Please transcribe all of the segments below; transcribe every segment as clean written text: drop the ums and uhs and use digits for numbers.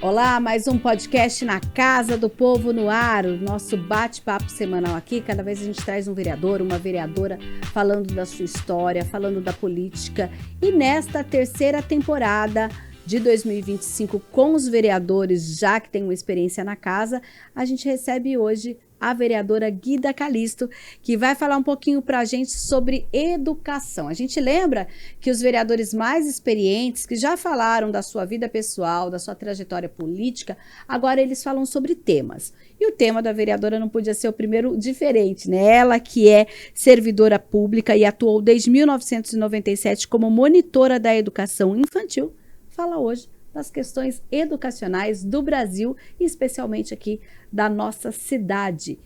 Olá, mais um podcast na Casa do Povo no ar, o nosso bate-papo semanal aqui. Cada vez a gente traz um vereador, uma vereadora falando da sua história, falando da política. E nesta terceira temporada de 2025, com os vereadores, já que tem uma experiência na casa, a gente recebe hoje a vereadora Guida Calisto, que vai falar um pouquinho para a gente sobre educação. A gente lembra que os vereadores mais experientes, que já falaram da sua vida pessoal, da sua trajetória política, agora eles falam sobre temas. E o tema da vereadora não podia ser o primeiro diferente, né? Ela que é servidora pública e atuou desde 1997 como monitora da educação infantil, fala hoje das questões educacionais do Brasil e especialmente aqui da nossa cidade.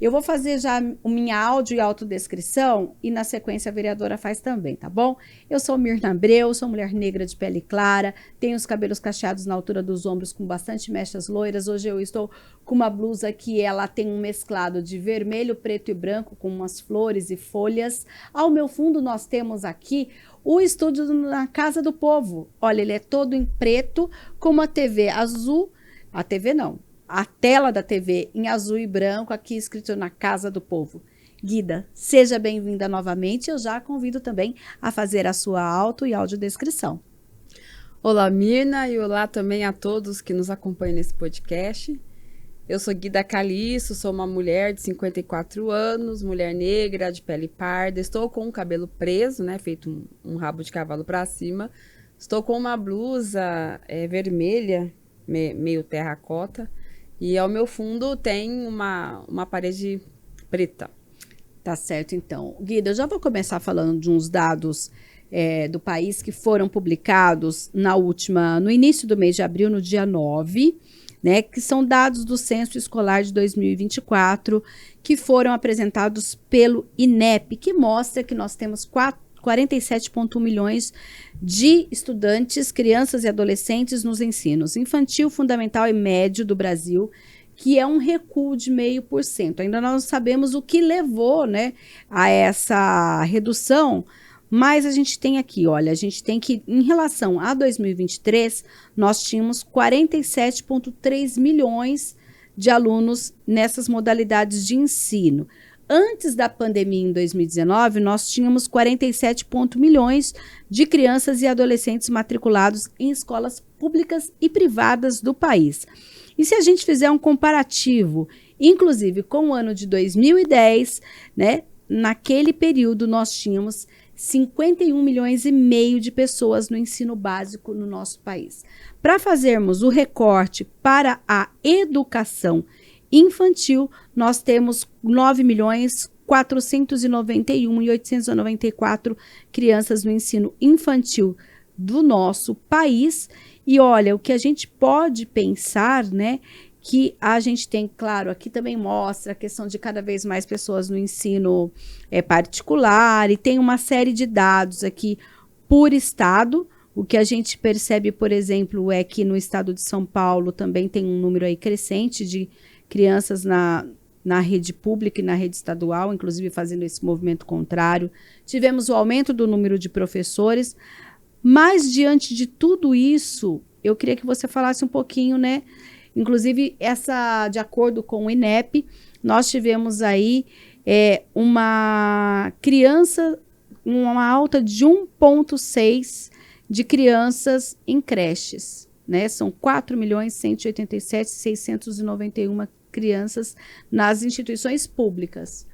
Eu vou fazer já minha áudio e autodescrição e na sequência a vereadora faz também, tá bom? Eu sou Mirna Abreu, sou mulher negra de pele clara, tenho os cabelos cacheados na altura dos ombros com bastante mechas loiras. Hoje eu estou com uma blusa que ela tem um mesclado de vermelho, preto e branco com umas flores e folhas. Ao meu fundo nós temos aqui o estúdio na Casa do Povo. Olha, ele é todo em preto com uma TV azul, a tela da TV em azul e branco, aqui escrito na Casa do Povo. Guida, seja bem-vinda novamente. Eu já convido também a fazer a sua auto e audiodescrição. Olá, Mirna, e olá também a todos que nos acompanham nesse podcast. Eu sou Guida Calisto, sou uma mulher de 54 anos, mulher negra, de pele parda. Estou com o cabelo preso, né, feito um rabo de cavalo para cima. Estou com uma blusa vermelha, meio terracota. E ao meu fundo tem uma parede preta. Tá certo, então. Guida, eu já vou começar falando de uns dados do país que foram publicados no início do mês de abril, no dia 9, né, que são dados do Censo Escolar de 2024, que foram apresentados pelo INEP, que mostra que nós temos 47,1 milhões de estudantes, crianças e adolescentes nos ensinos infantil, fundamental e médio do Brasil, que é um recuo de 0,5%. Ainda não sabemos o que levou, né, a essa redução, mas a gente tem aqui, olha, a gente tem que, em relação a 2023, nós tínhamos 47,3 milhões de alunos nessas modalidades de ensino. Antes da pandemia, em 2019, nós tínhamos 47 milhões de crianças e adolescentes matriculados em escolas públicas e privadas do país. E se a gente fizer um comparativo, inclusive com o ano de 2010, né, naquele período nós tínhamos 51 milhões e meio de pessoas no ensino básico no nosso país. Para fazermos o recorte para a educação infantil, nós temos 9.491.894 crianças no ensino infantil do nosso país. E olha, o que a gente pode pensar, né, que a gente tem, claro, aqui também mostra a questão de cada vez mais pessoas no ensino particular, e tem uma série de dados aqui por estado. O que a gente percebe, por exemplo, é que no estado de São Paulo também tem um número aí crescente de crianças na rede pública e na rede estadual, inclusive fazendo esse movimento contrário. Tivemos o aumento do número de professores, mas diante de tudo isso, eu queria que você falasse um pouquinho, né? Inclusive, de acordo com o INEP, nós tivemos aí uma alta de 1,6 de crianças em creches, né? São 4.187.691 crianças nas instituições públicas.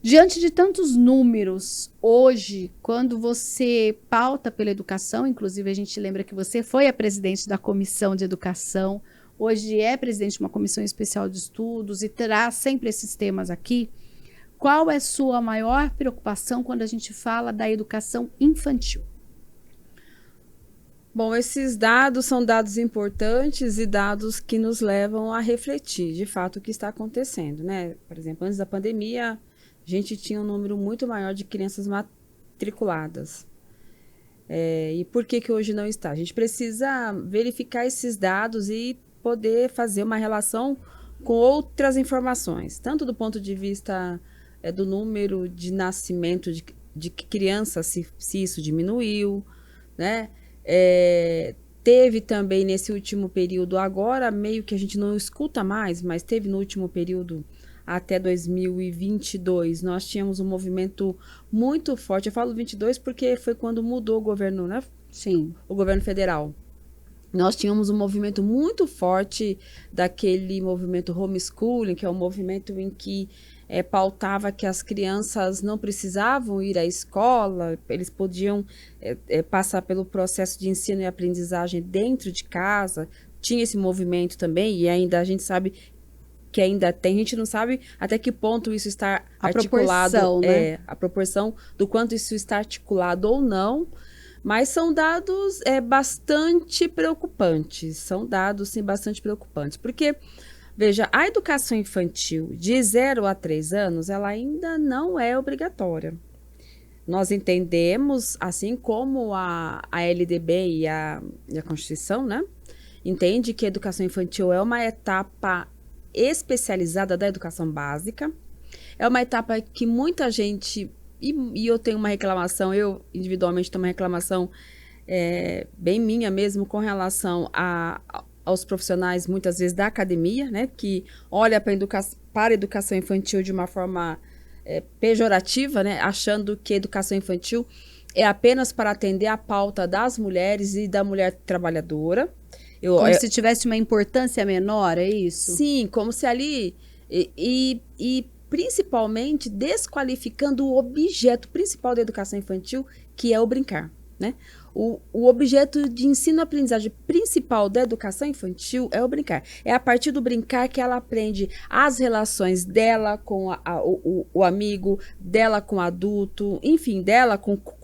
Diante de tantos números, hoje, quando você pauta pela educação, inclusive a gente lembra que você foi a presidente da Comissão de Educação, hoje é presidente de uma comissão especial de estudos e traz sempre esses temas aqui. Qual é a sua maior preocupação quando a gente fala da educação infantil? Bom, esses dados são dados importantes e dados que nos levam a refletir, de fato, o que está acontecendo, né? Por exemplo, antes da pandemia, a gente tinha um número muito maior de crianças matriculadas. E por que hoje não está? A gente precisa verificar esses dados e poder fazer uma relação com outras informações, tanto do ponto de vista do número de nascimento de crianças, se isso diminuiu, né? teve também nesse último período, agora meio que a gente não escuta mais, mas teve no último período até 2022, nós tínhamos um movimento muito forte. Eu falo 22 porque foi quando mudou o governo, né? Sim. O governo federal. Nós tínhamos um movimento muito forte daquele movimento homeschooling, que é um movimento em que pautava que as crianças não precisavam ir à escola, eles podiam passar pelo processo de ensino e aprendizagem dentro de casa. Tinha esse movimento também, e ainda a gente sabe que ainda tem, a gente não sabe até que ponto isso está articulado, proporção, né? A proporção do quanto isso está articulado ou não, mas são dados bastante preocupantes, são dados, sim, bastante preocupantes, porque, veja, a educação infantil de 0 a 3 anos, ela ainda não é obrigatória. Nós entendemos, assim como a LDB e a Constituição, né, entende que a educação infantil é uma etapa especializada da educação básica, é uma etapa que muita gente, e eu tenho uma reclamação, eu individualmente tenho uma reclamação bem minha mesmo com relação aos profissionais, muitas vezes da academia, né, que olha para a educação infantil de uma forma pejorativa, né, achando que a educação infantil é apenas para atender a pauta das mulheres e da mulher trabalhadora. Como se tivesse uma importância menor, é isso? Sim, como se ali... E principalmente desqualificando o objeto principal da educação infantil, que é o brincar, né? O objeto de ensino-aprendizagem principal da educação infantil é o brincar. É a partir do brincar que ela aprende as relações dela com o amigo, dela com o adulto, enfim, dela com o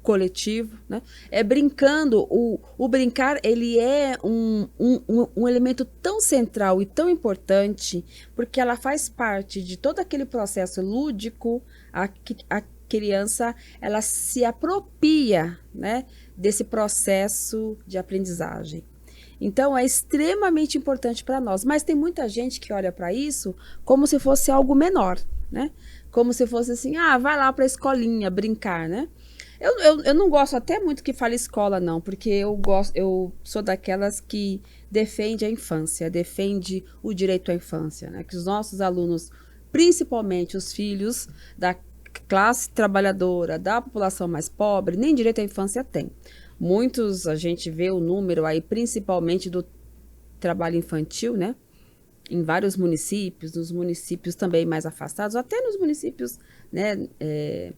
coletivo, né? Brincando, o brincar, ele é um elemento tão central e tão importante, porque ela faz parte de todo aquele processo lúdico. A criança, ela se apropria, né, desse processo de aprendizagem. Então, é extremamente importante para nós, mas tem muita gente que olha para isso como se fosse algo menor, né? Como se fosse assim, vai lá para a escolinha brincar, né? Eu não gosto até muito que fale escola, não, porque eu sou daquelas que defende a infância, defende o direito à infância, né? Que os nossos alunos, principalmente os filhos da classe trabalhadora, da população mais pobre, nem direito à infância tem. Muitos, a gente vê o número aí, principalmente do trabalho infantil, né? Em vários municípios, nos municípios também mais afastados, até nos municípios, né,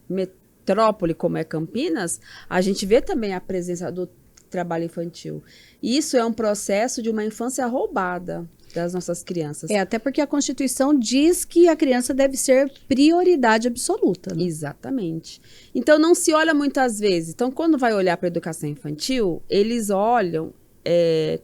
metrópole, como é Campinas, a gente vê também a presença do trabalho infantil. Isso é um processo de uma infância roubada das nossas crianças. Até porque a Constituição diz que a criança deve ser prioridade absoluta, né? Exatamente. Então, não se olha muitas vezes. Então, quando vai olhar para a educação infantil, eles olham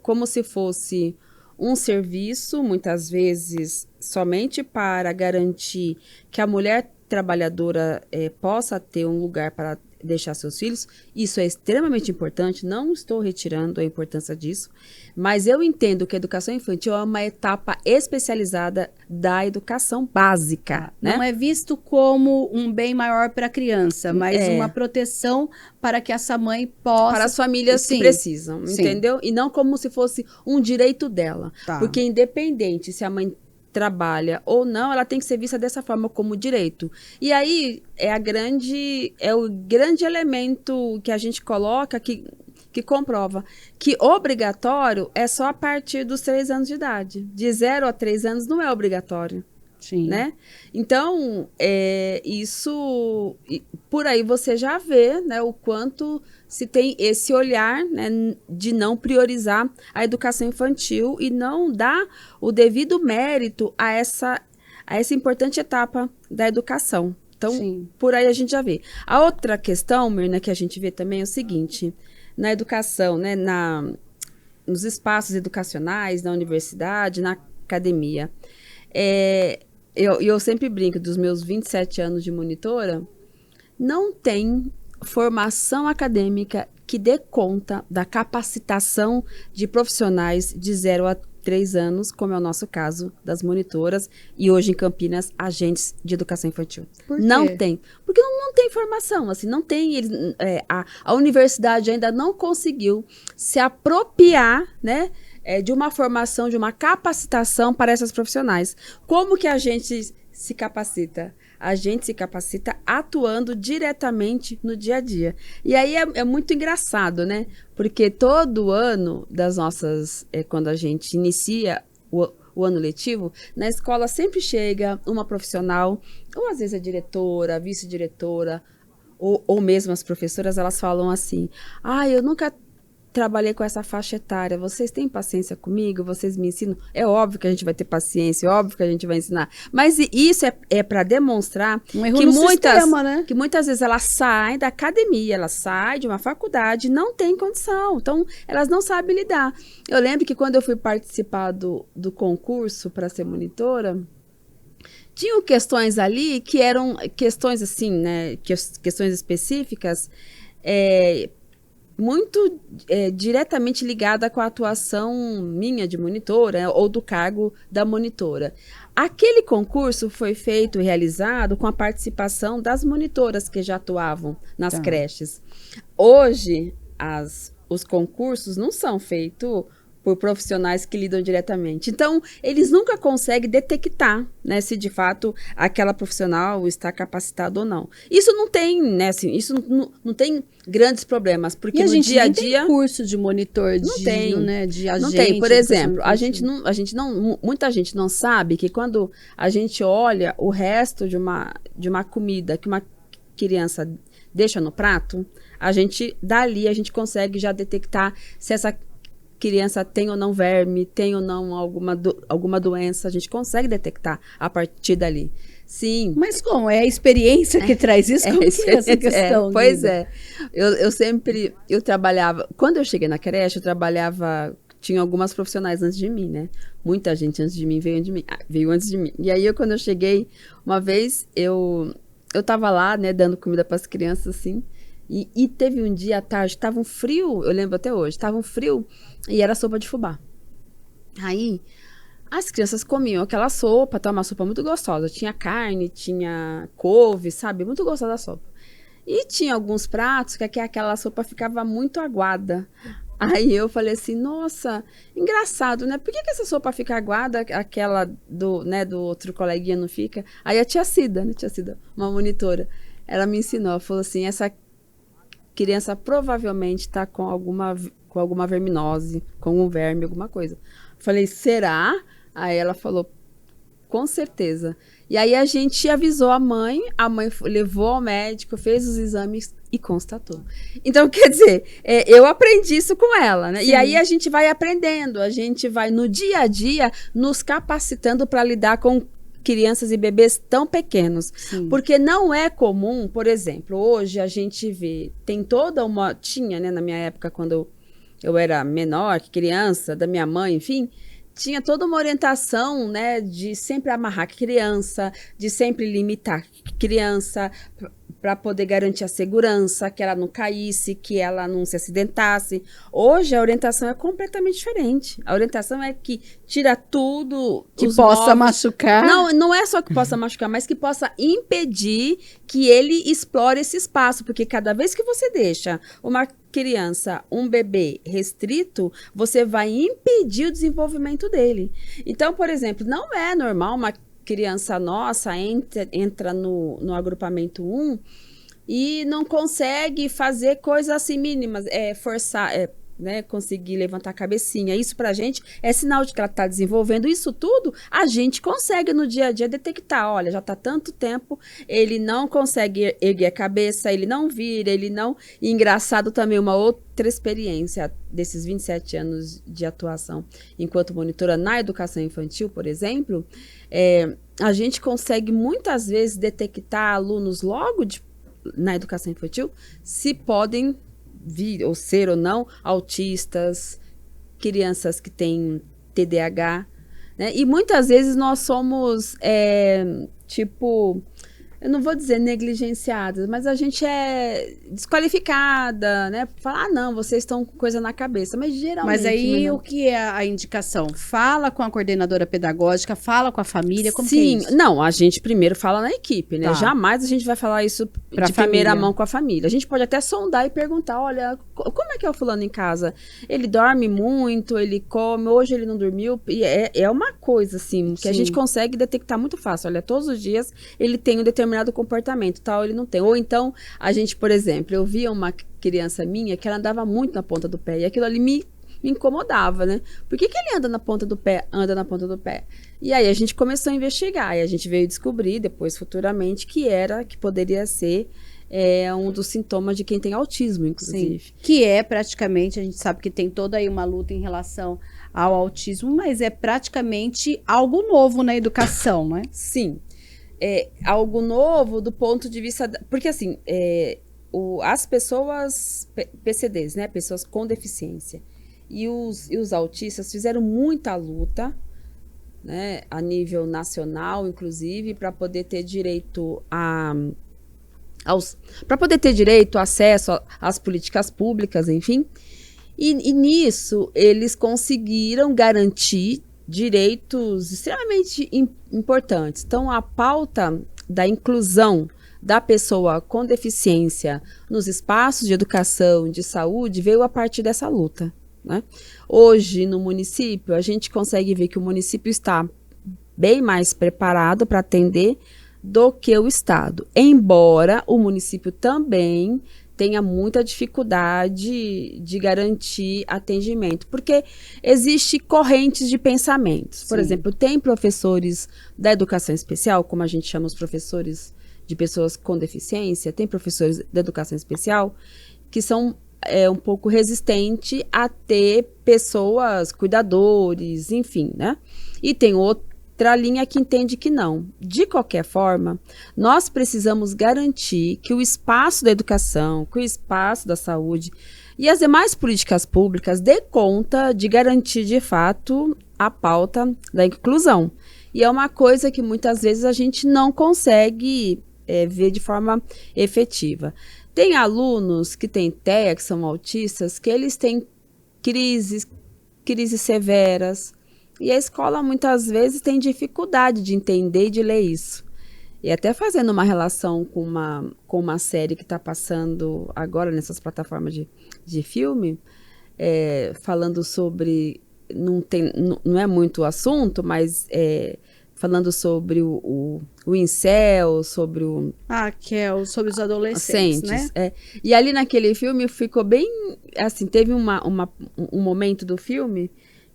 como se fosse um serviço, muitas vezes somente para garantir que a mulher trabalhadora possa ter um lugar para deixar seus filhos. Isso é extremamente importante, não estou retirando a importância disso, mas eu entendo que a educação infantil é uma etapa especializada da educação básica, né? Não é visto como um bem maior para a criança, mas uma proteção para que essa mãe possa... Para as famílias que precisam, entendeu? E não como se fosse um direito dela. Tá. Porque independente se a mãe trabalha ou não, ela tem que ser vista dessa forma como direito. E aí é o grande elemento que a gente coloca que comprova que obrigatório é só a partir dos 3 anos de idade. De 0 a 3 anos não é obrigatório. Sim. Né? Então, isso, por aí você já vê, né, o quanto se tem esse olhar, né, de não priorizar a educação infantil e não dar o devido mérito a essa importante etapa da educação. Então, sim, por aí a gente já vê. A outra questão, Mirna, que a gente vê também é o seguinte: na educação, né, nos espaços educacionais, na universidade, na academia, eu sempre brinco, dos meus 27 anos de monitora, não tem formação acadêmica que dê conta da capacitação de profissionais de 0 a 3 anos, como é o nosso caso das monitoras e hoje em Campinas, agentes de educação infantil. Por quê? Não tem. Porque não tem formação, assim, não tem. A universidade ainda não conseguiu se apropriar, né, de uma formação, de uma capacitação para essas profissionais. Como que a gente se capacita? A gente se capacita atuando diretamente no dia a dia. E aí é muito engraçado, né? Porque todo ano das nossas, quando a gente inicia o ano letivo, na escola sempre chega uma profissional, ou às vezes a diretora, a vice-diretora, ou mesmo as professoras, elas falam assim, eu nunca trabalhei com essa faixa etária, vocês têm paciência comigo? Vocês me ensinam? É óbvio que a gente vai ter paciência, é óbvio que a gente vai ensinar, mas isso é para demonstrar que muitas vezes elas saem da academia, elas saem de uma faculdade, não tem condição, então elas não sabem lidar. Eu lembro que quando eu fui participar do concurso para ser monitora, tinham questões ali que eram questões assim, né, questões específicas, muito diretamente ligada com a atuação minha de monitora, ou do cargo da monitora. Aquele concurso foi feito e realizado com a participação das monitoras que já atuavam nas creches. Hoje, os concursos não são feitos por profissionais que lidam diretamente. Então, eles nunca conseguem detectar, né, se de fato aquela profissional está capacitada ou não. Isso não tem, né, assim, isso não tem grandes problemas, porque no dia a dia tem curso de monitor, de agente. Não tem, por exemplo, muita gente não sabe que quando a gente olha o resto de uma comida que uma criança deixa no prato, dali a gente consegue já detectar se essa criança tem ou não verme, tem ou não alguma doença, a gente consegue detectar a partir dali. Sim. Mas como? É a experiência que traz isso? Como que é essa questão? Pois é. Eu trabalhava, quando eu cheguei na creche, tinha algumas profissionais antes de mim, né? Muita gente antes de mim veio antes de mim. E aí, quando eu cheguei, uma vez, eu tava lá, né, dando comida para as crianças, assim, e teve um dia à tarde, tava um frio, eu lembro até hoje, tava um frio, e era sopa de fubá. Aí, as crianças comiam aquela sopa, tá, uma sopa muito gostosa. Tinha carne, tinha couve, sabe? Muito gostosa a sopa. E tinha alguns pratos que aquela sopa ficava muito aguada. Aí eu falei assim, nossa, engraçado, né? Por que essa sopa fica aguada, aquela do outro coleguinha não fica? Aí a tia Cida, uma monitora, ela me ensinou, falou assim, essa criança provavelmente está com alguma verminose, com um verme, alguma coisa. Falei, será? Aí ela falou, com certeza. E aí a gente avisou a mãe levou ao médico, fez os exames e constatou. Então, quer dizer, eu aprendi isso com ela, né? Sim. E aí a gente vai aprendendo, a gente vai no dia a dia nos capacitando para lidar com crianças e bebês tão pequenos. Sim. Porque não é comum, por exemplo, hoje a gente vê, tinha, né, na minha época, quando eu era menor, criança, da minha mãe, enfim, tinha toda uma orientação, né, de sempre amarrar criança, de sempre limitar criança, para poder garantir a segurança, que ela não caísse, que ela não se acidentasse. Hoje a orientação é completamente diferente. A orientação é que tira tudo que possa machucar. Não é só que possa machucar, mas que possa impedir que ele explore esse espaço, porque cada vez que você deixa uma criança, um bebê restrito, você vai impedir o desenvolvimento dele. Então, por exemplo, não é normal uma criança nossa entra no agrupamento 1 e não consegue fazer coisas assim mínimas, forçar, né, conseguir levantar a cabecinha. Isso pra gente é sinal de que ela está desenvolvendo. Isso tudo a gente consegue no dia a dia detectar. Olha, já está tanto tempo, ele não consegue erguer a cabeça, ele não vira, ele não... E engraçado também, uma outra experiência desses 27 anos de atuação enquanto monitora na educação infantil, por exemplo, a gente consegue muitas vezes detectar alunos logo na educação infantil se podem vir ou ser ou não autistas, crianças que têm TDAH, né? E muitas vezes nós somos eu não vou dizer negligenciadas, mas a gente é desqualificada, né? Falar, não, vocês estão com coisa na cabeça, mas geralmente... Mas aí o que é a indicação? Fala com a coordenadora pedagógica, fala com a família, como que é isso? Não, a gente primeiro fala na equipe, né? Tá. Jamais a gente vai falar isso de primeira mão com a família. A gente pode até sondar e perguntar, olha, como é que é o fulano em casa? Ele dorme muito, ele come, hoje ele não dormiu, e é uma coisa, assim, que a gente consegue detectar muito fácil. Olha, todos os dias ele tem um determinado comportamento, tal, ele não tem. Ou então, a gente, por exemplo, eu via uma criança minha que ela andava muito na ponta do pé, e aquilo ali me incomodava, né? Por que ele anda na ponta do pé? Anda na ponta do pé. E aí a gente começou a investigar, e a gente veio descobrir, depois, futuramente, que poderia ser um dos sintomas de quem tem autismo, inclusive. Sim. Que é praticamente, a gente sabe que tem toda aí uma luta em relação ao autismo, mas é praticamente algo novo na educação, não é? Sim. É algo novo do ponto de vista... Porque, assim, as pessoas PCDs, né? Pessoas com deficiência, e os autistas fizeram muita luta, né? A nível nacional, inclusive, para poder ter direito para poder ter direito, acesso às políticas públicas, enfim. E nisso, eles conseguiram garantir direitos extremamente importantes. Então, a pauta da inclusão da pessoa com deficiência nos espaços de educação, de saúde, veio a partir dessa luta, né? Hoje, no município, a gente consegue ver que o município está bem mais preparado para atender do que o Estado, embora o município também tenha muita dificuldade de garantir atendimento, porque existe correntes de pensamentos. Por exemplo, tem professores da educação especial, como a gente chama os professores de pessoas com deficiência, tem professores da educação especial que são um pouco resistentes a ter pessoas, cuidadores, enfim, né? E tem outra linha que entende que não. De qualquer forma, nós precisamos garantir que o espaço da educação, que o espaço da saúde e as demais políticas públicas dê conta de garantir, de fato, a pauta da inclusão. E é uma coisa que muitas vezes a gente não consegue ver de forma efetiva. Tem alunos que têm TEA, que são autistas, que eles têm crises severas, e a escola muitas vezes tem dificuldade de entender e de ler isso. E até fazendo uma relação com uma série que está passando agora nessas plataformas de filme, falando sobre, não é muito o assunto, mas falando sobre o incel, sobre o... sobre os adolescentes, né? E ali naquele filme ficou bem, assim, teve um momento do filme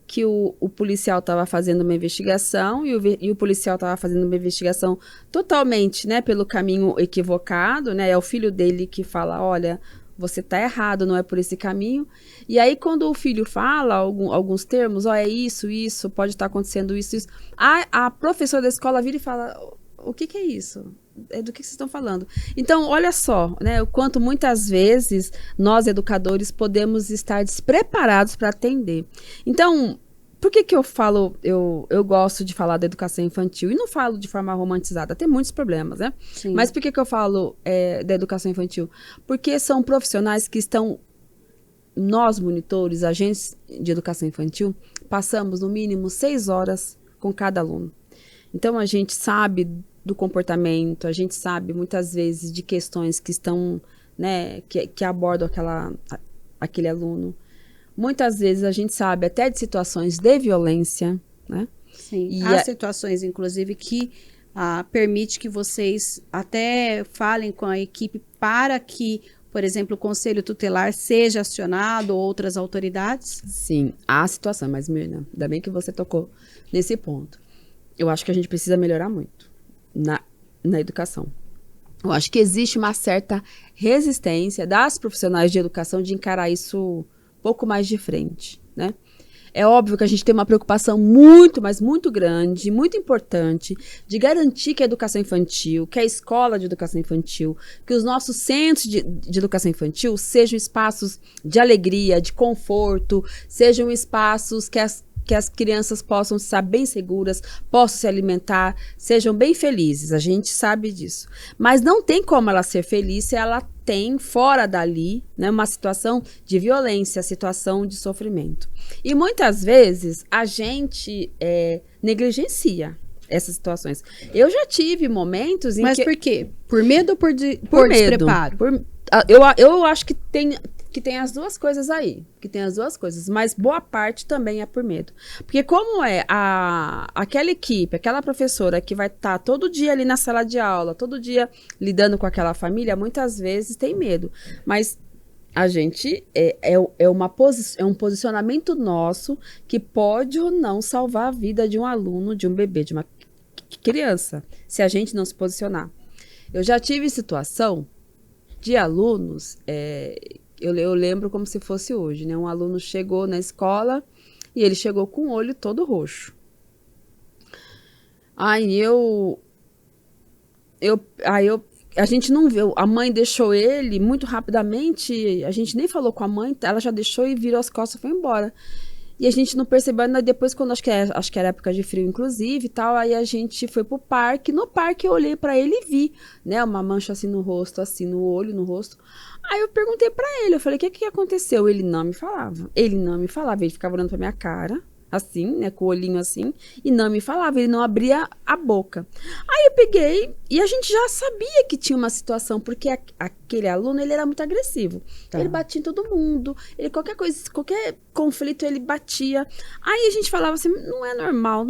que o policial estava fazendo uma investigação e o policial estava fazendo uma investigação totalmente, né, pelo caminho equivocado, né? É o filho dele que fala, olha, você está errado, não é por esse caminho. E aí, quando o filho fala alguns termos, é isso, pode estar acontecendo isso. A professora da escola vira e fala, o que é isso? Do que vocês estão falando? Então, olha só, né, o quanto muitas vezes nós, educadores, podemos estar despreparados para atender. Então, por que eu falo, eu gosto de falar da educação infantil e não falo de forma romantizada? Tem muitos problemas, né? Sim. Mas por que eu falo da educação infantil? Porque são profissionais que estão, nós monitores, agentes de educação infantil, passamos no mínimo 6 horas com cada aluno. Então, a gente sabe do comportamento, a gente sabe muitas vezes de questões que estão, né, que abordam aquele aluno. Muitas vezes a gente sabe até de situações de violência, né? Sim, e há situações, inclusive, que permite que vocês até falem com a equipe para que, por exemplo, o Conselho Tutelar seja acionado ou outras autoridades? Sim, há situação, mas, Mirna, ainda bem que você tocou nesse ponto. Eu acho que a gente precisa melhorar muito na educação. Eu acho que existe uma certa resistência das profissionais de educação de encarar isso um pouco mais de frente, né? É óbvio que a gente tem uma preocupação muito, mas muito grande, muito importante, de garantir que a educação infantil, que a escola de educação infantil, que os nossos centros de educação infantil sejam espaços de alegria, de conforto, sejam espaços que que as crianças possam estar bem seguras, possam se alimentar, sejam bem felizes, a gente sabe disso. Mas não tem como ela ser feliz se ela tem fora dali, né, uma situação de violência, situação de sofrimento. E muitas vezes a gente negligencia essas situações. Eu já tive momentos em Mas que... por quê? Por medo ou por medo, despreparo? Eu acho que tem as duas coisas aí, mas boa parte também é por medo. Porque como aquela equipe, aquela professora que vai estar todo dia ali na sala de aula, todo dia lidando com aquela família, muitas vezes tem medo. Mas a gente é um posicionamento nosso que pode ou não salvar a vida de um aluno, de um bebê, de uma criança, se a gente não se posicionar. Eu já tive situação de alunos, eu lembro como se fosse hoje, né? Um aluno chegou na escola e ele chegou com o olho todo roxo. Aí a gente não viu, a mãe deixou ele muito rapidamente, a gente nem falou com a mãe, ela já deixou e virou as costas e foi embora. E a gente não percebeu, ainda depois, quando acho que era época de frio, inclusive, e tal, aí a gente foi pro parque. No parque eu olhei pra ele e vi, né, uma mancha assim no rosto, assim, no olho, no rosto. Aí eu perguntei pra ele, eu falei, o que aconteceu? Ele não me falava, ele ficava olhando pra minha cara, assim, né, com o olhinho assim, e não me falava, ele não abria a boca. Aí eu peguei, e a gente já sabia que tinha uma situação, porque aquele aluno, ele era muito agressivo. Tá. Ele batia em todo mundo, ele qualquer conflito, ele batia. Aí a gente falava assim, não é normal.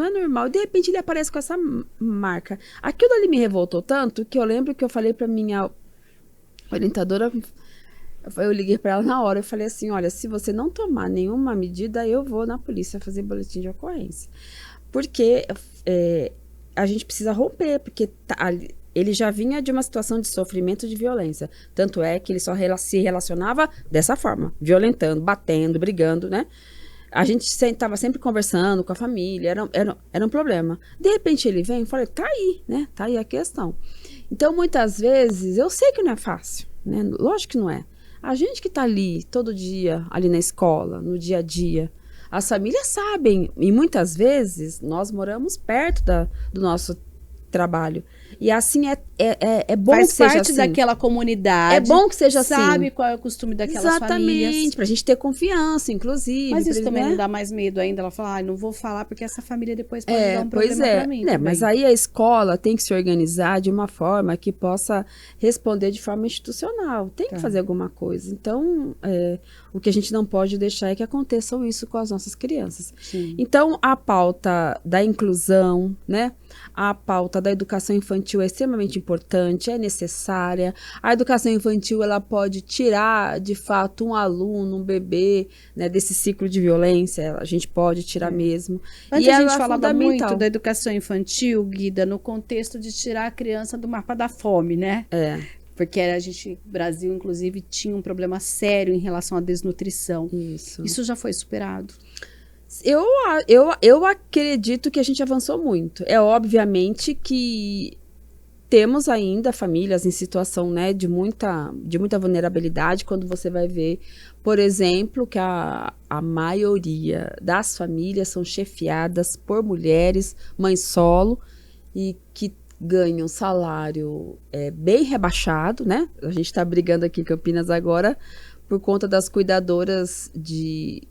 E de repente ele aparece com essa marca. Aquilo ali me revoltou tanto, que eu lembro que eu falei pra minha orientadora, eu liguei para ela na hora, eu falei assim, olha, se você não tomar nenhuma medida, eu vou na polícia fazer boletim de ocorrência. Porque a gente precisa romper, porque ele já vinha de uma situação de sofrimento, de violência. Tanto é que ele só se relacionava dessa forma, violentando, batendo, brigando, né? A gente estava sempre conversando com a família, era um problema. De repente ele vem e fala, tá aí, né? Tá aí a questão. Então, muitas vezes, eu sei que não é fácil, né? Lógico que não é. A gente que está ali todo dia, ali na escola, no dia a dia, as famílias sabem, e muitas vezes nós moramos perto do nosso trabalho. E assim é bom que seja assim. Faz parte daquela comunidade. É bom que seja assim. Sabe qual é o costume daquelas famílias. Exatamente, pra gente ter confiança, inclusive. Mas isso também não dá mais medo ainda? Ela fala, não vou falar porque essa família depois pode dar um problema pra mim. Mas aí a escola tem que se organizar de uma forma que possa responder de forma institucional. Tem que fazer alguma coisa. Então, o que a gente não pode deixar é que aconteçam isso com as nossas crianças. Sim. Então, a pauta da inclusão, né? A pauta da educação infantil é extremamente importante, é necessária. A educação infantil, ela pode tirar, de fato, um aluno, um bebê, né, desse ciclo de violência. A gente pode tirar mesmo. Antes a gente falava muito da educação infantil, Guida, no contexto de tirar a criança do mapa da fome, né? Porque o Brasil, inclusive, tinha um problema sério em relação à desnutrição. Isso já foi superado? Eu acredito que a gente avançou muito. Obviamente que temos ainda famílias em situação, né, de muita vulnerabilidade, quando você vai ver, por exemplo, que a maioria das famílias são chefiadas por mulheres, mães solo, e que ganham salário bem rebaixado, né? A gente está brigando aqui em Campinas agora por conta das cuidadoras de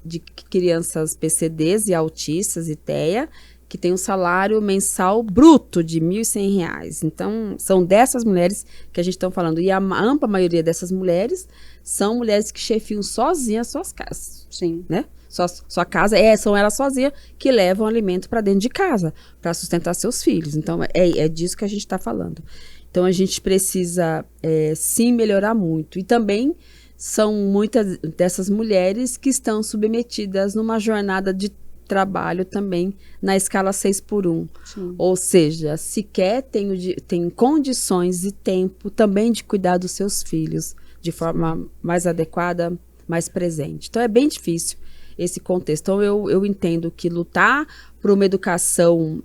crianças PCDs e autistas e TEA, que tem um salário mensal bruto de R$ 1.100. Então, são dessas mulheres que a gente está falando. E a ampla maioria dessas mulheres são mulheres que chefiam sozinhas suas casas. Sim. Né? Sua casa, são elas sozinhas que levam alimento para dentro de casa, para sustentar seus filhos. Então, é disso que a gente está falando. Então, a gente precisa, sim, melhorar muito. E também são muitas dessas mulheres que estão submetidas numa jornada de trabalho também na escala 6x1. Sim. Ou seja, sequer tem condições e tempo também de cuidar dos seus filhos de forma mais adequada, mais presente. Então, é bem difícil esse contexto. Então, eu entendo que lutar por uma educação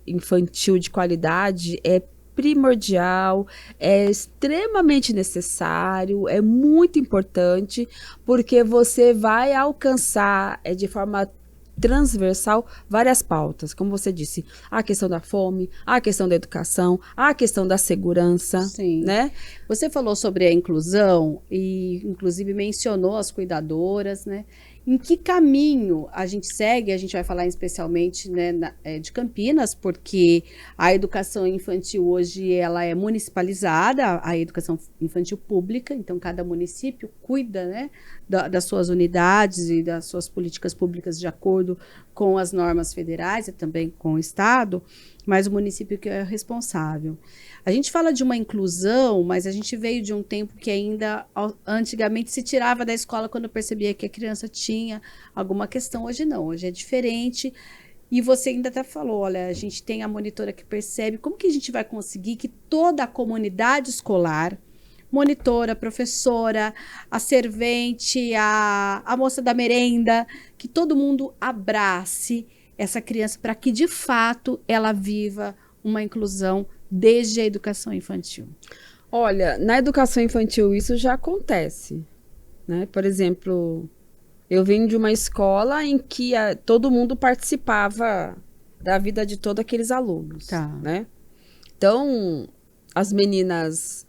infantil de qualidade é primordial, é extremamente necessário, é muito importante, porque você vai alcançar de forma transversal várias pautas, como você disse, a questão da fome, a questão da educação, a questão da segurança, Sim. né? Você falou sobre a inclusão e, inclusive, mencionou as cuidadoras, né? Em que caminho a gente segue? A gente vai falar especialmente, né, de Campinas, porque a educação infantil hoje ela é municipalizada, a educação infantil pública, então cada município cuida, né, das suas unidades e das suas políticas públicas de acordo com as normas federais e também com o Estado, mas o município que é responsável. A gente fala de uma inclusão, mas a gente veio de um tempo que ainda antigamente se tirava da escola quando percebia que a criança tinha alguma questão. Hoje não, hoje é diferente. E você ainda até falou, olha, a gente tem a monitora que percebe. Como que a gente vai conseguir que toda a comunidade escolar, monitora, professora, a servente, a moça da merenda, que todo mundo abrace essa criança para que de fato ela viva uma inclusão desde a educação infantil? Olha, na educação infantil isso já acontece, né? Por exemplo, eu vim de uma escola em que todo mundo participava da vida de todos aqueles alunos, né? Então, as meninas,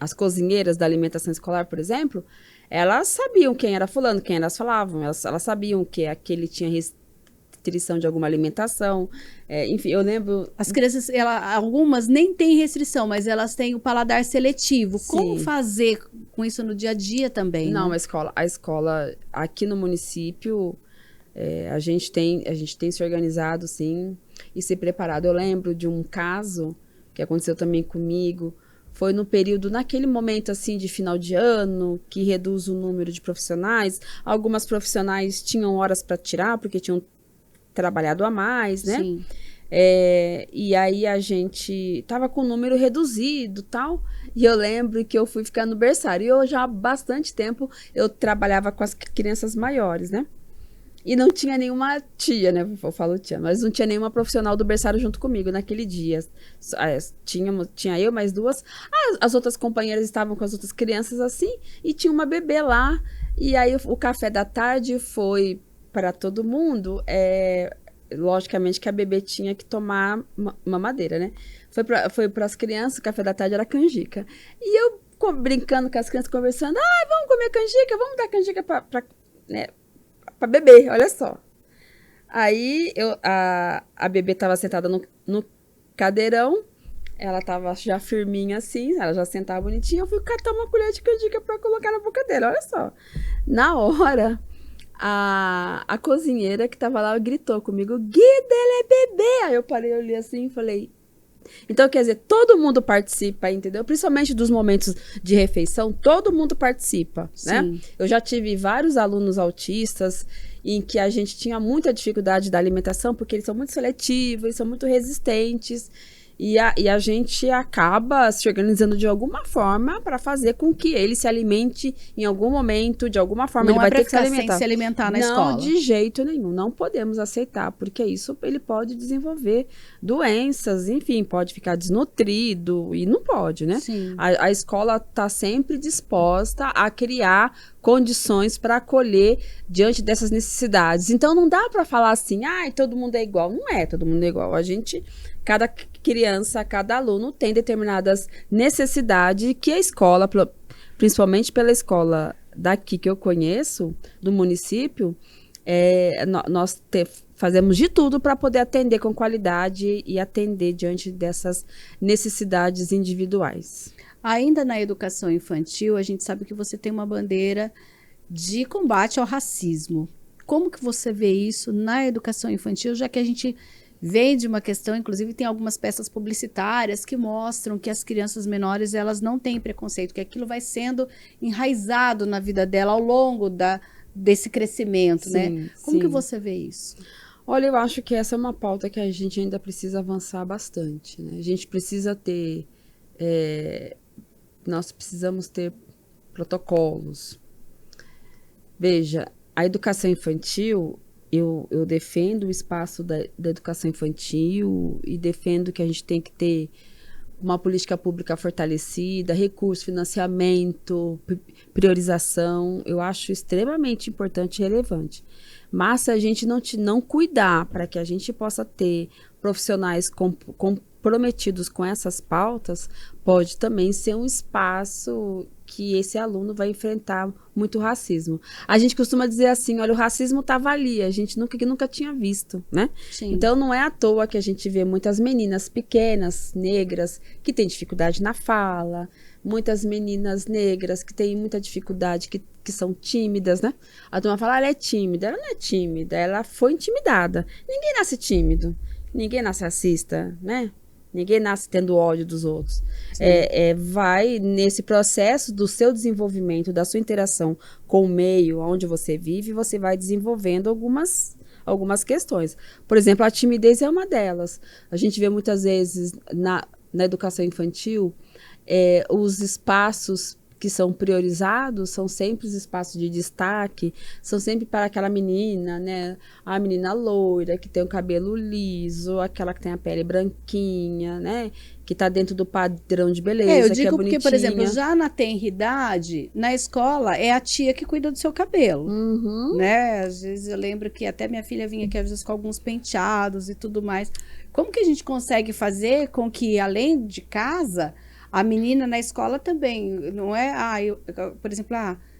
as cozinheiras da alimentação escolar, por exemplo, elas sabiam quem era fulano, quem elas falavam, elas sabiam que aquele tinha restrição de alguma alimentação, enfim, eu lembro... As crianças, algumas nem têm restrição, mas elas têm o paladar seletivo. Sim. Como fazer com isso no dia a dia também? Não, né? a escola aqui no município, a gente tem se organizado, sim, e se preparado. Eu lembro de um caso que aconteceu também comigo, foi no período, naquele momento assim de final de ano, que reduz o número de profissionais. Algumas profissionais tinham horas para tirar, porque tinham trabalhado a mais, né? Sim. E aí a gente tava com o número reduzido, tal, e eu lembro que eu fui ficar no berçário, e eu já há bastante tempo eu trabalhava com as crianças maiores, né? E não tinha nenhuma tia, né? Eu falo tia, mas não tinha nenhuma profissional do berçário junto comigo naquele dia. Tinha eu mais duas. As outras companheiras estavam com as outras crianças assim, e tinha uma bebê lá. E aí o café da tarde foi para todo mundo. Logicamente que a bebê tinha que tomar mamadeira, né? Foi para as crianças, o café da tarde era canjica. E eu brincando com as crianças, conversando, vamos comer canjica, vamos dar canjica para bebê, olha só. Aí a bebê estava sentada no cadeirão, ela estava já firminha assim, ela já sentava bonitinha, eu fui catar uma colher de canjica para colocar na boca dela, olha só. Na hora, a cozinheira que estava lá gritou comigo, Guida, ela é bebê! Aí eu parei, olhei assim e falei... Então, quer dizer, todo mundo participa, entendeu? Principalmente dos momentos de refeição, todo mundo participa, né? Eu já tive vários alunos autistas em que a gente tinha muita dificuldade da alimentação, porque eles são muito seletivos, eles são muito resistentes, e a gente acaba se organizando de alguma forma para fazer com que ele se alimente em algum momento, de alguma forma. Não ele vai ter que se alimentar. Sem se alimentar na escola. Não, de jeito nenhum. Não podemos aceitar, porque isso ele pode desenvolver doenças, enfim, pode ficar desnutrido e não pode, né? Sim. A escola está sempre disposta a criar condições para acolher diante dessas necessidades. Então, não dá para falar assim, todo mundo é igual. Não é todo mundo é igual. Cada criança, cada aluno tem determinadas necessidades que a escola, principalmente pela escola daqui que eu conheço, do município, nós fazemos de tudo para poder atender com qualidade e atender diante dessas necessidades individuais. Ainda na educação infantil, a gente sabe que você tem uma bandeira de combate ao racismo. Como que você vê isso na educação infantil, já que a gente vem de uma questão, inclusive tem algumas peças publicitárias que mostram que as crianças menores, elas não têm preconceito, que aquilo vai sendo enraizado na vida dela ao longo desse crescimento, sim, né? Como que você vê isso? Olha, eu acho que essa é uma pauta que a gente ainda precisa avançar bastante, né? A gente precisa ter... nós precisamos ter protocolos. Veja, a educação infantil... Eu defendo o espaço da educação infantil e defendo que a gente tem que ter uma política pública fortalecida, recurso, financiamento, priorização, eu acho extremamente importante e relevante. Mas se a gente não cuidar para que a gente possa ter profissionais comprometidos com essas pautas, pode também ser um espaço que esse aluno vai enfrentar muito racismo. A gente costuma dizer assim, olha, o racismo estava ali, a gente nunca tinha visto, né? Sim. Então, não é à toa que a gente vê muitas meninas pequenas, negras, que têm dificuldade na fala, muitas meninas negras que têm muita dificuldade, que são tímidas, né? A turma fala, ela é tímida. Ela não é tímida, ela foi intimidada. Ninguém nasce tímido, ninguém nasce racista, né? Ninguém nasce tendo ódio dos outros. Vai nesse processo do seu desenvolvimento, da sua interação com o meio onde você vive, você vai desenvolvendo algumas questões. Por exemplo, a timidez é uma delas. A gente vê muitas vezes na educação infantil, os espaços que são priorizados são sempre os espaços de destaque, são sempre para aquela menina, né? A menina loira, que tem o cabelo liso, aquela que tem a pele branquinha, né? Que está dentro do padrão de beleza, eu que é digo bonitinha. porque, por exemplo, já na tenridade, na escola, é a tia que cuida do seu cabelo, né? Às vezes eu lembro que até minha filha vinha aqui, às vezes, com alguns penteados e tudo mais. Como que a gente consegue fazer com que, além de casa, a menina na escola também, não é? Por exemplo,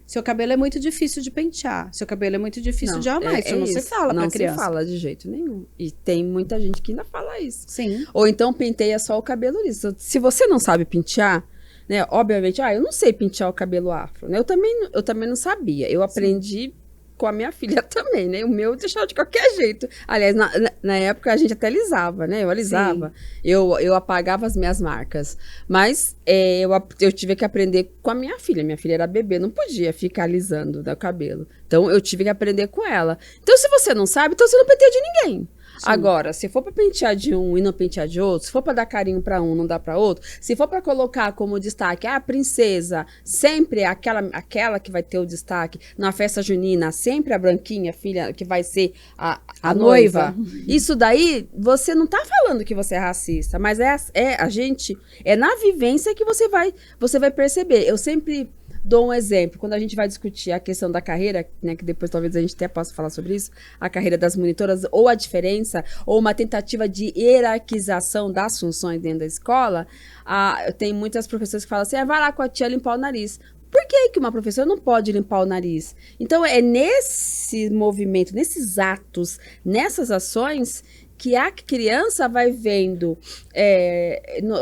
seu cabelo é muito difícil de pentear, seu cabelo é muito difícil de arrumar. Isso não se fala para criança. Não se fala de jeito nenhum. E tem muita gente que ainda fala isso. Sim. Ou então penteia só o cabelo liso. Se você não sabe pentear, né? Obviamente, eu não sei pentear o cabelo afro, né? Eu também não sabia. Eu aprendi com a minha filha também, né? O meu deixava de qualquer jeito. Aliás, na época a gente até alisava, né? Eu alisava. Eu apagava as minhas marcas. Mas eu tive que aprender com a minha filha. Minha filha era bebê, não podia ficar alisando o cabelo. Então, eu tive que aprender com ela. Então, se você não sabe, então você não penteia de ninguém. Sim. Agora, se for para pentear de um e não pentear de outro, se for para dar carinho para um, não dá para outro, se for para colocar como destaque a princesa, sempre aquela que vai ter o destaque na festa junina, sempre a branquinha, filha, que vai ser a noiva. Isso daí, você não tá falando que você é racista, mas é na vivência que você vai perceber. Eu sempre dou um exemplo, quando a gente vai discutir a questão da carreira, né, que depois talvez a gente até possa falar sobre isso, a carreira das monitoras, ou a diferença, ou uma tentativa de hierarquização das funções dentro da escola, tem muitas professoras que falam assim, vai lá com a tia limpar o nariz. Por que uma professora não pode limpar o nariz? Então, é nesse movimento, nesses atos, nessas ações, que a criança vai vendo,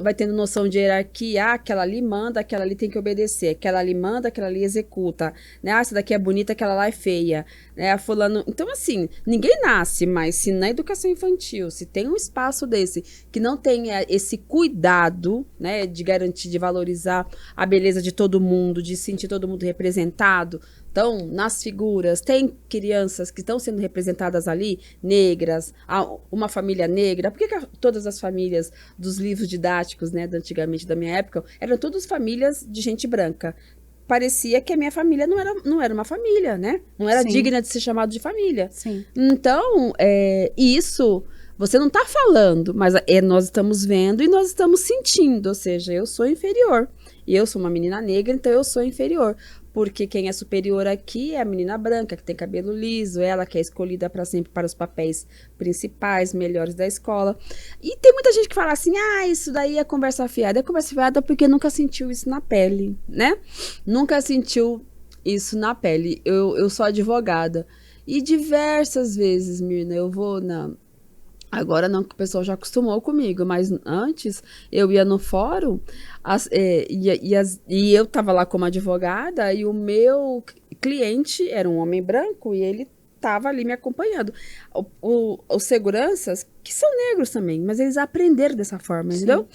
vai tendo noção de hierarquia, aquela ali manda, aquela ali tem que obedecer, aquela ali manda, aquela ali executa, né? Essa daqui é bonita, aquela lá é feia, né? A fulano... Então, assim, ninguém nasce, mas se na educação infantil, se tem um espaço desse, que não tem esse cuidado, né, de garantir, de valorizar a beleza de todo mundo, de sentir todo mundo representado. Então, nas figuras, tem crianças que estão sendo representadas ali, negras, uma família negra. Por que todas as famílias dos livros didáticos, né, antigamente, da minha época, eram todas famílias de gente branca? Parecia que a minha família não era uma família, né? Não era digna de ser chamada de família. Sim. Então, isso... Você não está falando, mas nós estamos vendo e nós estamos sentindo. Ou seja, eu sou inferior. E eu sou uma menina negra, então eu sou inferior. Porque quem é superior aqui é a menina branca, que tem cabelo liso, ela que é escolhida para sempre para os papéis principais, melhores da escola. E tem muita gente que fala assim, isso daí é conversa fiada. É conversa fiada porque nunca sentiu isso na pele, né? Nunca sentiu isso na pele. Eu sou advogada. E diversas vezes, Mirna, eu vou Agora não, que o pessoal já acostumou comigo, mas antes eu ia no fórum e eu estava lá como advogada e o meu cliente era um homem branco e ele estava ali me acompanhando. Os seguranças, que são negros também, mas eles aprenderam dessa forma, entendeu?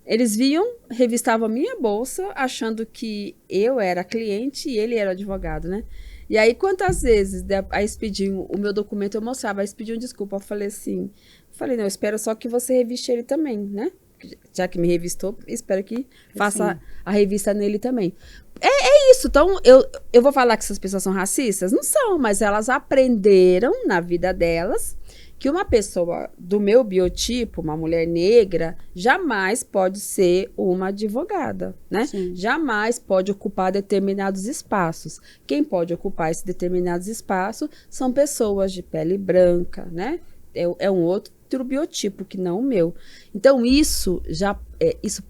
Eles viam, revistavam a minha bolsa, achando que eu era cliente e ele era advogado, né? E aí, quantas vezes aí eles pediam o meu documento, eu mostrava, aí eles pediam desculpa, eu falei assim... Falei, não, eu espero só que você reviste ele também, né? Já que me revistou, espero que faça a revista nele também. É isso. Então, eu vou falar que essas pessoas são racistas? Não são, mas elas aprenderam na vida delas que uma pessoa do meu biotipo, uma mulher negra, jamais pode ser uma advogada, né? Sim. Jamais pode ocupar determinados espaços. Quem pode ocupar esses determinados espaços são pessoas de pele branca, né? É um outro biotipo que não o meu. Então, isso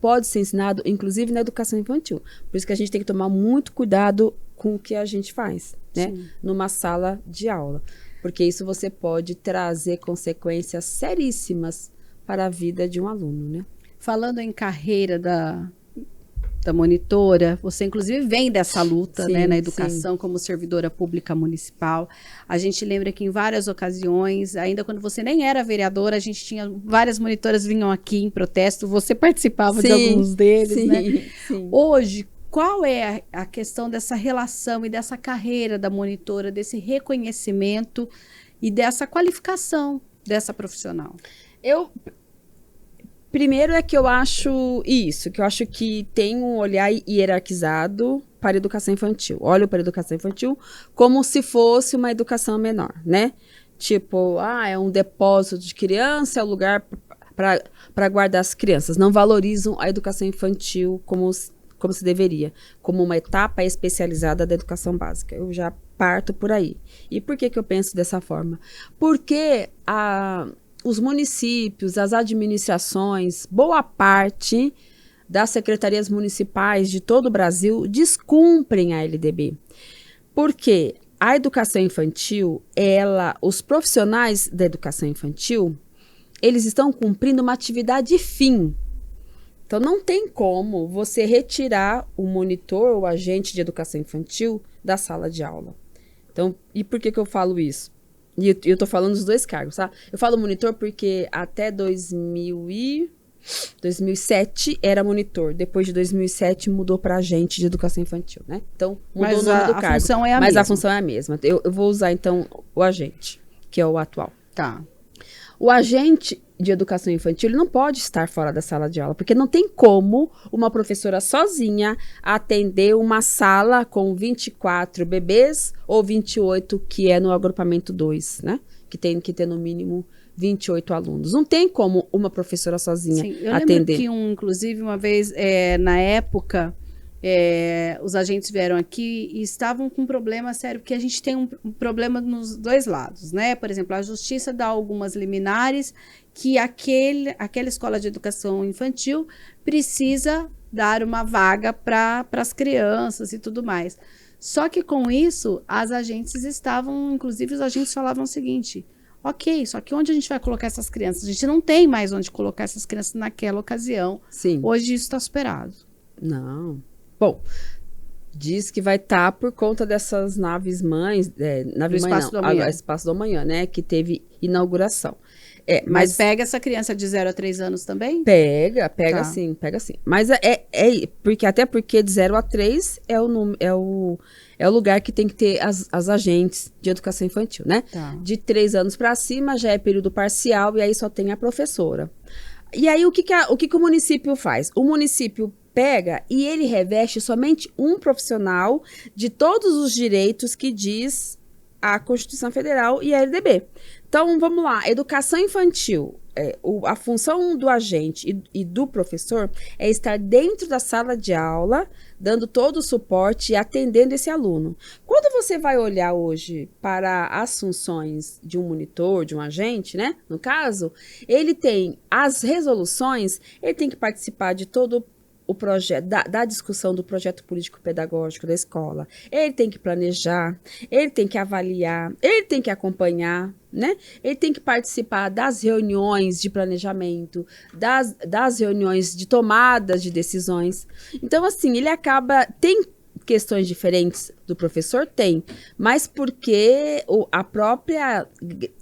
pode ser ensinado, inclusive, na educação infantil. Por isso que a gente tem que tomar muito cuidado com o que a gente faz, né? Sim. Numa sala de aula. Porque isso você pode trazer consequências seríssimas para a vida de um aluno, né? Falando em carreira da monitora, você inclusive vem dessa luta, Sim, né, na educação como servidora pública municipal. A gente lembra que em várias ocasiões, ainda quando você nem era vereadora, a gente tinha várias monitoras vinham aqui em protesto, você participava de alguns deles, né? Sim. Hoje, qual é a questão dessa relação e dessa carreira da monitora, desse reconhecimento e dessa qualificação dessa profissional? Primeiro é que eu acho isso, que eu acho que tem um olhar hierarquizado para a educação infantil. Olho para a educação infantil como se fosse uma educação menor, né? Tipo, é um depósito de criança, é um lugar para guardar as crianças. Não valorizam a educação infantil como se deveria, como uma etapa especializada da educação básica. Eu já parto por aí. E por que eu penso dessa forma? Porque os municípios, as administrações, boa parte das secretarias municipais de todo o Brasil descumprem a LDB. Porque a educação infantil, os profissionais da educação infantil, eles estão cumprindo uma atividade fim. Então, não tem como você retirar o monitor ou agente de educação infantil da sala de aula. Então, e por que eu falo isso? E eu tô falando dos dois cargos, tá? Eu falo monitor porque até 2007 era monitor. Depois de 2007 mudou para agente de educação infantil, né? Então, mudou o nome do cargo. Mas a função é a mesma. Mas a função é a mesma. Eu vou usar, então, o agente, que é o atual. Tá. O agente de educação infantil ele não pode estar fora da sala de aula, porque não tem como uma professora sozinha atender uma sala com 24 bebês ou 28, que é no agrupamento 2, né? Que tem que ter no mínimo 28 alunos. Não tem como uma professora sozinha atender. Eu lembro que, inclusive, uma vez, na época, os agentes vieram aqui e estavam com um problema sério, porque a gente tem um problema nos dois lados, né? Por exemplo, a justiça dá algumas liminares que aquela escola de educação infantil precisa dar uma vaga para as crianças e tudo mais. Só que com isso, as agentes estavam, inclusive os agentes falavam o seguinte: ok, só que onde a gente vai colocar essas crianças? A gente não tem mais onde colocar essas crianças naquela ocasião. Sim. Hoje isso está superado. Não. Bom, diz que vai estar por conta dessas naves mães, Espaço do Amanhã, né? Que teve inauguração. Mas pega essa criança de 0 a 3 anos também? Pega Tá. sim, pega sim. Mas até porque de 0 a 3 é o lugar que tem que ter as agentes de educação infantil, né? Tá. De 3 anos para cima já é período parcial e aí só tem a professora. E aí o que o município faz? O município pega e ele reveste somente um profissional de todos os direitos que diz a Constituição Federal e a LDB. Então, vamos lá, educação infantil, a função do agente e do professor é estar dentro da sala de aula, dando todo o suporte e atendendo esse aluno. Quando você vai olhar hoje para as funções de um monitor, de um agente, né? No caso, ele tem as resoluções, ele tem que participar de todo o projeto, da discussão do projeto político-pedagógico da escola. Ele tem que planejar, ele tem que avaliar, ele tem que acompanhar, né? Ele tem que participar das reuniões de planejamento, das reuniões de tomadas de decisões. Então, assim, ele acaba... Tem questões diferentes do professor? Tem, mas porque a própria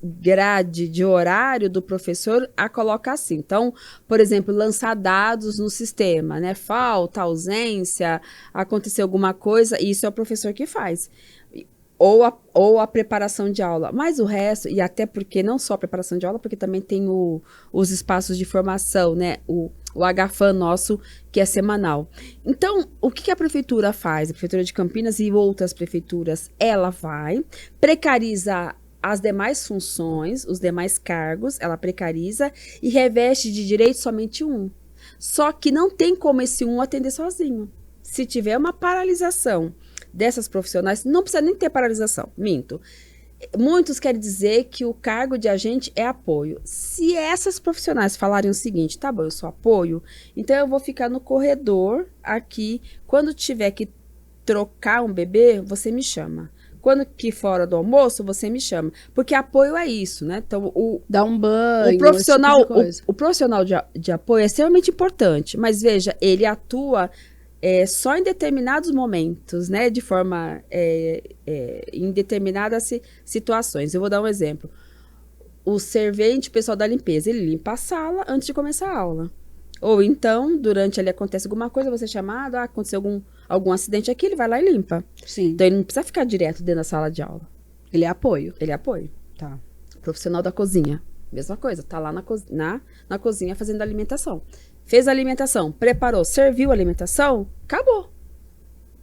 grade de horário do professor a coloca assim. Então, por exemplo, lançar dados no sistema, né? Falta, ausência, aconteceu alguma coisa, isso é o professor que faz. Ou a preparação de aula, mas o resto, e até porque não só a preparação de aula, porque também tem os espaços de formação, né? O HFAM nosso, que é semanal. Então, o que a prefeitura faz? A prefeitura de Campinas e outras prefeituras, ela vai, precariza as demais funções, os demais cargos, ela precariza e reveste de direito somente um. Só que não tem como esse um atender sozinho. Se tiver uma paralisação dessas profissionais, não precisa nem ter paralisação, minto. Muitos querem dizer que o cargo de agente é apoio. Se essas profissionais falarem o seguinte, tá bom, eu sou apoio, então eu vou ficar no corredor aqui, quando tiver que trocar um bebê, você me chama. Quando que fora do almoço, você me chama. Porque apoio é isso, né? Então, dá um banho, o profissional, esse tipo de coisa. o profissional de apoio é extremamente importante, mas veja, ele atua só em determinados momentos, né? De forma, em determinadas situações. Eu vou dar um exemplo. O servente, o pessoal da limpeza, ele limpa a sala antes de começar a aula. Ou então, durante ali acontece alguma coisa, você é chamado, aconteceu algum acidente aqui, ele vai lá e limpa. Sim. Então, ele não precisa ficar direto dentro da sala de aula. Ele é apoio. Ele é apoio. Tá. Profissional da cozinha, mesma coisa. Tá lá na cozinha fazendo a alimentação. Fez a alimentação, preparou, serviu a alimentação, acabou.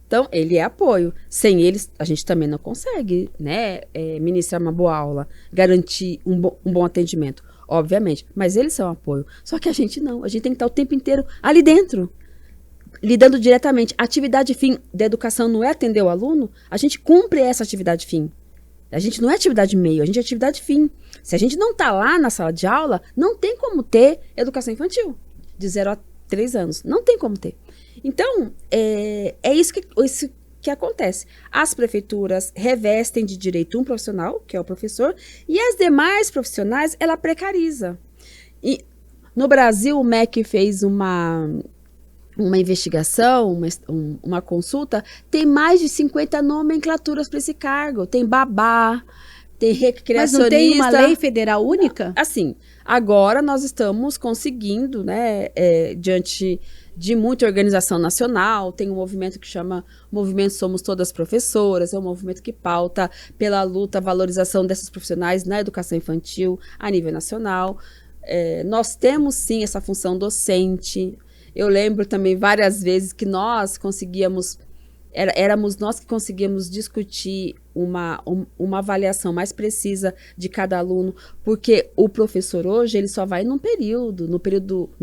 Então, ele é apoio. Sem eles, a gente também não consegue, né, ministrar uma boa aula, garantir um bom atendimento, obviamente. Mas eles são apoio. Só que a gente não. A gente tem que estar o tempo inteiro ali dentro, lidando diretamente. A atividade fim da educação não é atender o aluno, a gente cumpre essa atividade fim. A gente não é atividade meio, a gente é atividade fim. Se a gente não está lá na sala de aula, não tem como ter educação infantil de 0 a 3 anos. Não tem como ter. Então, isso que acontece. As prefeituras revestem de direito um profissional, que é o professor, e as demais profissionais, ela precariza. E no Brasil, o MEC fez uma investigação, uma consulta, tem mais de 50 nomenclaturas para esse cargo. Tem babá, tem recreacionista. Mas não tem uma lei federal única? Assim, agora nós estamos conseguindo, né, diante de muita organização nacional, tem um movimento que chama Movimento Somos Todas Professoras, é um movimento que pauta pela luta, valorização dessas profissionais na educação infantil a nível nacional. Nós temos, sim, essa função docente. Eu lembro também várias vezes que nós conseguíamos, éramos nós que conseguíamos discutir uma avaliação mais precisa de cada aluno, porque o professor hoje, ele só vai no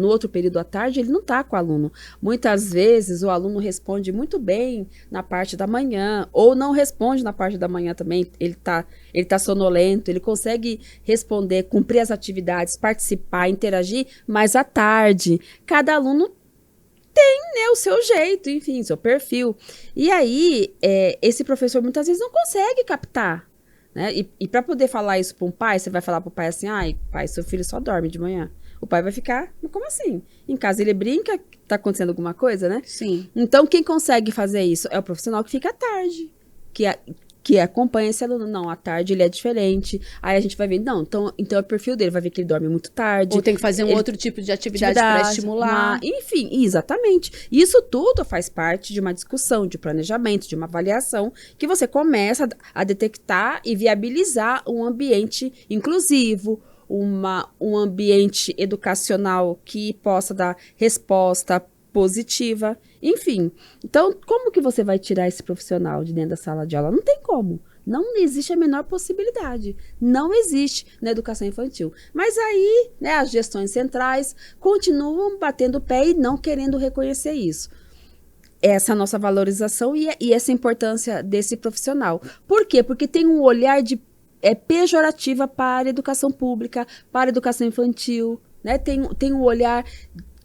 outro período à tarde, ele não está com o aluno. Muitas vezes o aluno responde muito bem na parte da manhã, ou não responde na parte da manhã também, ele tá sonolento, ele consegue responder, cumprir as atividades, participar, interagir, mas à tarde. Cada aluno tem, né, o seu jeito, enfim, seu perfil. E aí, esse professor muitas vezes não consegue captar, né? E para poder falar isso para um pai, você vai falar para o pai assim, ai, pai, seu filho só dorme de manhã. O pai vai ficar, mas como assim? Em casa ele brinca, tá acontecendo alguma coisa, né? Sim. Então, quem consegue fazer isso é o profissional que fica à tarde, que acompanha esse aluno. Não, à tarde ele é diferente. Aí a gente vai ver, não, então é o perfil dele, vai ver que ele dorme muito tarde. Ou tem que fazer outro tipo de atividade para estimular. Enfim, exatamente. Isso tudo faz parte de uma discussão, de planejamento, de uma avaliação, que você começa a detectar e viabilizar um ambiente inclusivo, um ambiente educacional que possa dar resposta positiva, enfim. Então, como que você vai tirar esse profissional de dentro da sala de aula? Não tem como. Não existe a menor possibilidade. Não existe na educação infantil. Mas aí, né, as gestões centrais continuam batendo o pé e não querendo reconhecer isso. Essa é a nossa valorização e essa importância desse profissional. Por quê? Porque tem um olhar pejorativa para a educação pública, para a educação infantil, né? Tem um olhar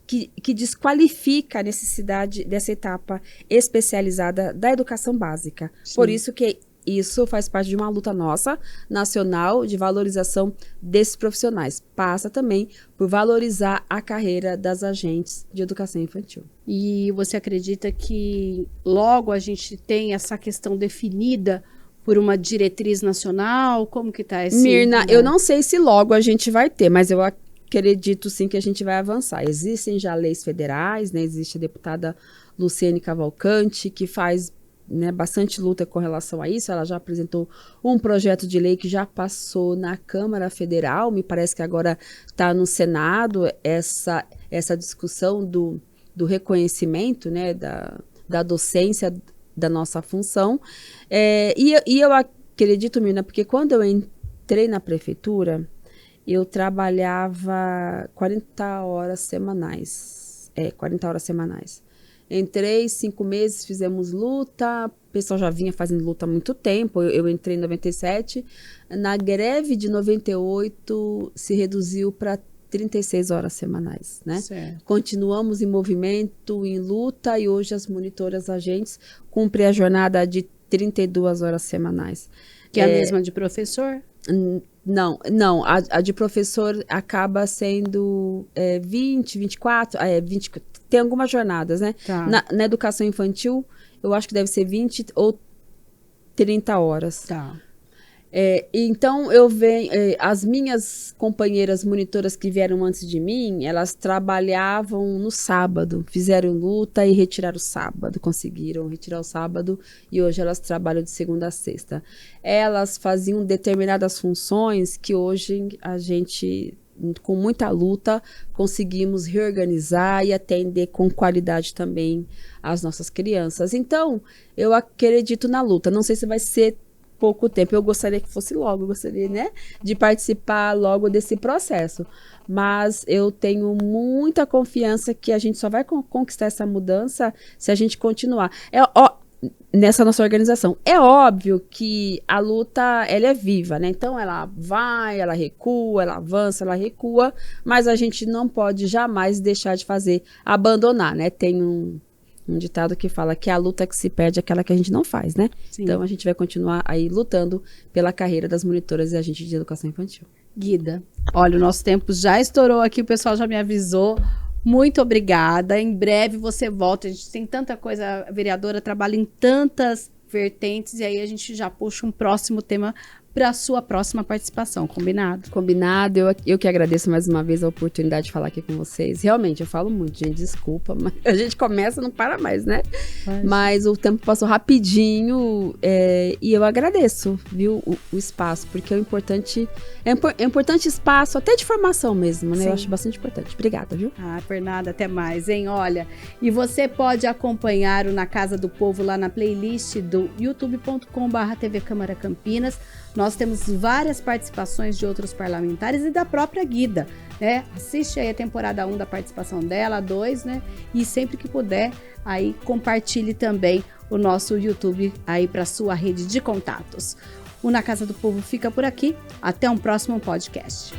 que desqualifica a necessidade dessa etapa especializada da educação básica. Sim. Por isso que isso faz parte de uma luta nossa, nacional, de valorização desses profissionais. Passa também por valorizar a carreira das agentes de educação infantil. E você acredita que logo a gente tem essa questão definida por uma diretriz nacional? Como que está esse... Mirna, eu não sei se logo a gente vai ter, mas eu acredito sim que a gente vai avançar. Existem já leis federais, né? Existe a deputada Luciene Cavalcante, que faz, né, bastante luta com relação a isso. Ela já apresentou um projeto de lei que já passou na Câmara Federal, me parece que agora está no Senado, essa discussão do reconhecimento, né, da docência da nossa função. E eu acredito, Mirna, porque quando eu entrei na prefeitura, eu trabalhava 40 horas semanais. 40 horas semanais. Entrei, 5 meses, fizemos luta, o pessoal já vinha fazendo luta há muito tempo, eu entrei em 97, na greve de 98 se reduziu para 36 horas semanais, né? Certo. Continuamos em movimento, em luta, e hoje as monitoras agentes cumprem a jornada de 32 horas semanais. Que é a mesma de professor? Não, a de professor acaba sendo 20, 24, 20, tem algumas jornadas, né? Tá. Na educação infantil, eu acho que deve ser 20 ou 30 horas. Tá. Então, eu venho, as minhas companheiras monitoras que vieram antes de mim, elas trabalhavam no sábado, fizeram luta e retiraram o sábado, conseguiram retirar o sábado, e hoje elas trabalham de segunda a sexta. Elas faziam determinadas funções que hoje a gente, com muita luta, conseguimos reorganizar e atender com qualidade também as nossas crianças. Então, eu acredito na luta. Não sei se vai ser pouco tempo. Eu gostaria que fosse logo, eu gostaria, né, de participar logo desse processo. Mas eu tenho muita confiança que a gente só vai conquistar essa mudança se a gente continuar. Nessa nossa organização. É óbvio que a luta, ela é viva, né? Então, ela vai, ela recua, ela avança, ela recua, mas a gente não pode jamais deixar de fazer, abandonar, né? Tem um ditado que fala que a luta que se perde é aquela que a gente não faz, né? Sim. Então, a gente vai continuar aí lutando pela carreira das monitoras e agentes de educação infantil. Guida, olha, o nosso tempo já estourou aqui, o pessoal já me avisou. Muito obrigada. Em breve você volta. A gente tem tanta coisa, a vereadora trabalha em tantas vertentes, e aí a gente já puxa um próximo tema para a sua próxima participação, combinado? Combinado, eu que agradeço mais uma vez a oportunidade de falar aqui com vocês. Realmente, eu falo muito, gente, desculpa, mas a gente começa e não para mais, né? Mas o tempo passou rapidinho, e eu agradeço, viu, o espaço, porque é importante espaço, até de formação mesmo, né? Sim. Eu acho bastante importante. Obrigada, viu? Ah, por nada, até mais, hein? Olha, e você pode acompanhar o Na Casa do Povo lá na playlist do youtube.com/TV Câmara Campinas. Nós temos várias participações de outros parlamentares e da própria Guida, né? Assiste aí a temporada 1 da participação dela, a 2, né? E sempre que puder, aí compartilhe também o nosso YouTube aí para sua rede de contatos. O Na Casa do Povo fica por aqui. Até um próximo podcast.